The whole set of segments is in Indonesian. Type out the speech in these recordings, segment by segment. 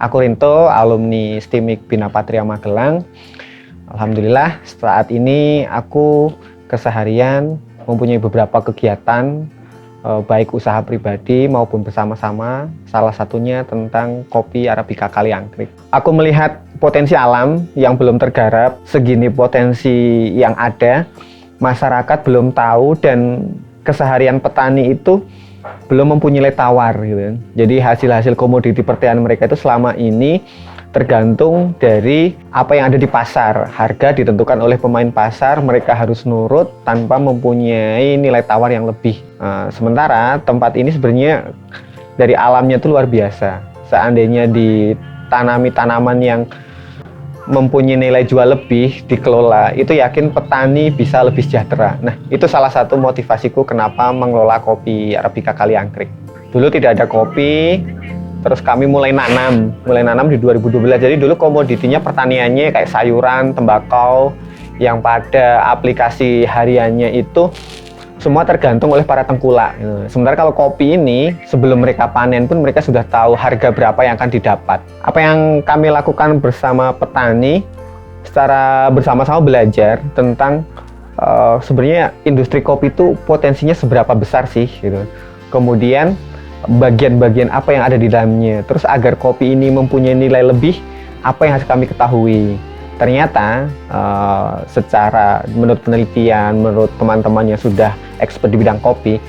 Aku Rinto, alumni STIMIK Bina Patria Magelang. Alhamdulillah saat ini aku keseharian mempunyai beberapa kegiatan baik usaha pribadi maupun bersama-sama, salah satunya tentang kopi Arabica Kaliangkrik. Aku melihat potensi alam yang belum tergarap, segini potensi yang ada, masyarakat belum tahu dan keseharian petani itu belum mempunyai nilai tawar gitu. Jadi hasil-hasil komoditi pertanian mereka itu selama ini tergantung dari apa yang ada di pasar. Harga ditentukan oleh pemain pasar, mereka harus nurut tanpa mempunyai nilai tawar yang lebih. Sementara tempat ini sebenarnya dari alamnya itu luar biasa. Seandainya ditanami tanaman yang mempunyai nilai jual lebih, dikelola, itu yakin petani bisa lebih sejahtera. Nah, itu salah satu motivasiku kenapa mengelola kopi Arabica Kaliangkrik. Dulu tidak ada kopi, terus kami mulai nanam di 2012. Jadi dulu komoditinya pertaniannya kayak sayuran, tembakau, yang pada aplikasi hariannya itu semua tergantung oleh para tengkulak. Sementara kalau kopi ini, sebelum mereka panen pun mereka sudah tahu harga berapa yang akan didapat. Apa yang kami lakukan bersama petani, secara bersama-sama belajar tentang sebenarnya industri kopi itu potensinya seberapa besar sih, gitu. Kemudian bagian-bagian apa yang ada di dalamnya. Terus agar kopi ini mempunyai nilai lebih, apa yang harus kami ketahui. Ternyata secara menurut penelitian, menurut teman-teman yang sudah expert di bidang kopi,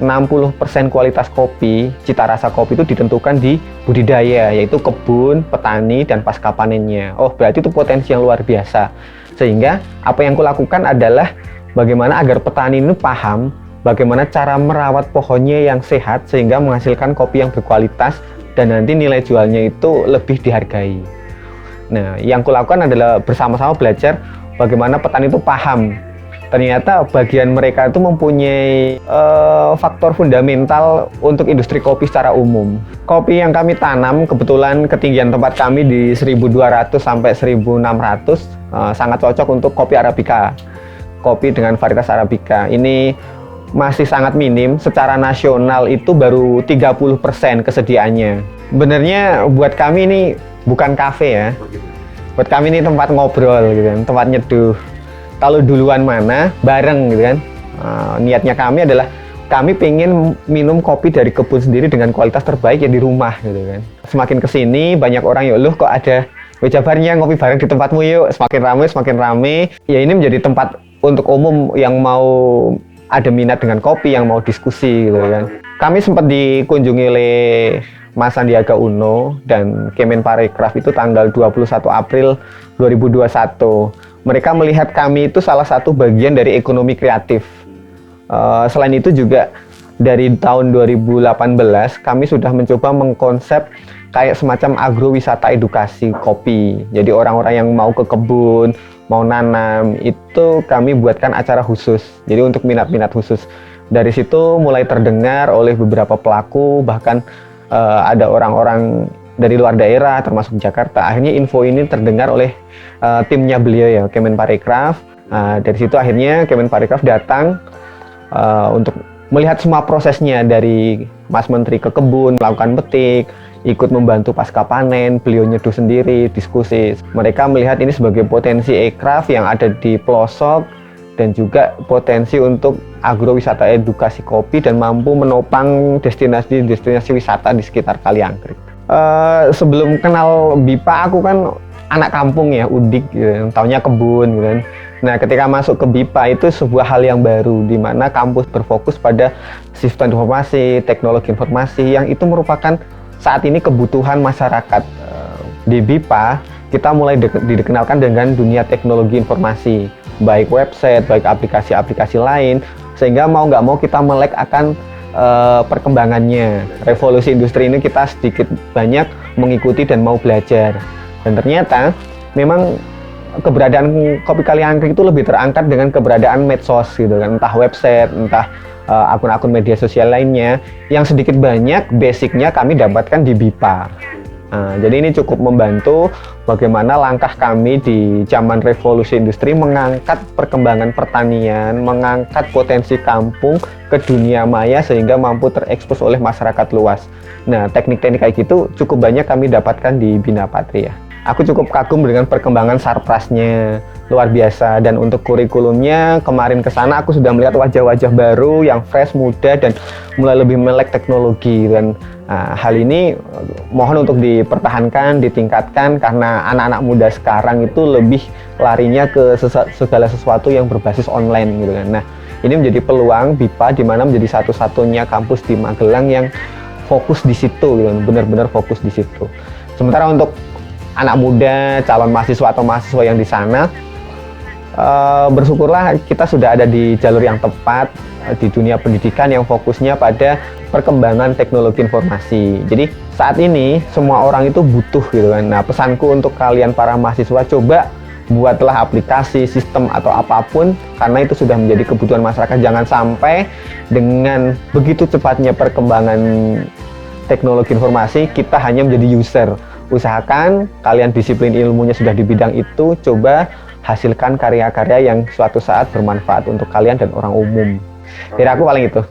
60% kualitas kopi, cita rasa kopi itu ditentukan di budidaya, yaitu kebun, petani, dan pasca panennya. Oh, berarti itu potensi yang luar biasa. Sehingga apa yang kulakukan adalah bagaimana agar petani ini paham bagaimana cara merawat pohonnya yang sehat sehingga menghasilkan kopi yang berkualitas dan nanti nilai jualnya itu lebih dihargai. Nah, yang kulakukan adalah bersama-sama belajar bagaimana petani itu paham. Ternyata bagian mereka itu mempunyai faktor fundamental untuk industri kopi secara umum. Kopi yang kami tanam, kebetulan ketinggian tempat kami di 1200 sampai 1600, sangat cocok untuk kopi Arabica. Kopi dengan varietas Arabica. Ini masih sangat minim, secara nasional itu baru 30% kesediaannya. Sebenarnya buat kami ini bukan kafe ya. Buat kami ini tempat ngobrol gitu kan, tempat nyeduh. Kalau duluan mana, bareng gitu kan. Niatnya kami adalah kami pengen minum kopi dari kebun sendiri dengan kualitas terbaik ya di rumah gitu kan. Semakin kesini banyak orang ya, loh kok ada jabarnya ngopi bareng di tempatmu yuk. Semakin rame. Ya ini menjadi tempat untuk umum yang mau ada minat dengan kopi, yang mau diskusi gitu kan. Kami sempat dikunjungi oleh Mas Sandiaga Uno dan Kemenparekraf itu tanggal 21 April 2021. Mereka melihat kami itu salah satu bagian dari ekonomi kreatif. Selain itu juga dari tahun 2018 kami sudah mencoba mengkonsep kayak semacam agrowisata edukasi kopi. Jadi orang-orang yang mau ke kebun, mau nanam, itu kami buatkan acara khusus. Jadi untuk minat-minat khusus. Dari situ mulai terdengar oleh beberapa pelaku, bahkan ada orang-orang dari luar daerah termasuk Jakarta. Akhirnya info ini terdengar oleh timnya beliau ya, Kemenparekraf. Dari situ akhirnya Kemenparekraf datang untuk melihat semua prosesnya, dari Mas Menteri ke kebun, melakukan petik, ikut membantu pasca panen, beliau nyeduh sendiri, diskusi. Mereka melihat ini sebagai potensi ekraf yang ada di pelosok dan juga potensi untuk agrowisata edukasi kopi dan mampu menopang destinasi wisata di sekitar Kaliangkrik. Sebelum kenal BIPA, aku kan anak kampung ya, udik gitu, taunya kebun gitu kan. Nah, ketika masuk ke BIPA itu sebuah hal yang baru, di mana kampus berfokus pada sistem informasi, teknologi informasi, yang itu merupakan saat ini kebutuhan masyarakat. Di BIPA, kita mulai dikenalkan dengan dunia teknologi informasi, baik website, baik aplikasi-aplikasi lain, sehingga mau nggak mau kita melek akan perkembangannya. Revolusi industri ini kita sedikit banyak mengikuti dan mau belajar. Dan ternyata memang keberadaan kopi Kaliangkrik itu lebih terangkat dengan keberadaan medsos gitu kan, entah website, entah akun-akun media sosial lainnya, yang sedikit banyak basicnya kami dapatkan di BIPA. Jadi ini cukup membantu bagaimana langkah kami di zaman revolusi industri mengangkat perkembangan pertanian, mengangkat potensi kampung ke dunia maya sehingga mampu terekspos oleh masyarakat luas. Nah, teknik-teknik kayak gitu cukup banyak kami dapatkan di Bina Patria. Aku cukup kagum dengan perkembangan Sarprasnya, luar biasa. Dan untuk kurikulumnya, kemarin ke sana aku sudah melihat wajah-wajah baru yang fresh, muda, dan mulai lebih melek teknologi. Dan hal ini mohon untuk dipertahankan, ditingkatkan, karena anak-anak muda sekarang itu lebih larinya ke segala sesuatu yang berbasis online gitu kan. Nah, ini menjadi peluang BIPA di mana menjadi satu-satunya kampus di Magelang yang fokus di situ, gitu, benar-benar fokus di situ. Sementara untuk anak muda, calon mahasiswa atau mahasiswa yang di sana, bersyukurlah kita sudah ada di jalur yang tepat di dunia pendidikan yang fokusnya pada perkembangan teknologi informasi. Jadi saat ini semua orang itu butuh gitu kan. Nah, pesanku untuk kalian para mahasiswa, coba buatlah aplikasi, sistem atau apapun, karena itu sudah menjadi kebutuhan masyarakat. Jangan sampai dengan begitu cepatnya perkembangan teknologi informasi kita hanya menjadi user. Usahakan kalian disiplin ilmunya sudah di bidang itu, coba hasilkan karya-karya yang suatu saat bermanfaat untuk kalian dan orang umum. Dari aku paling itu.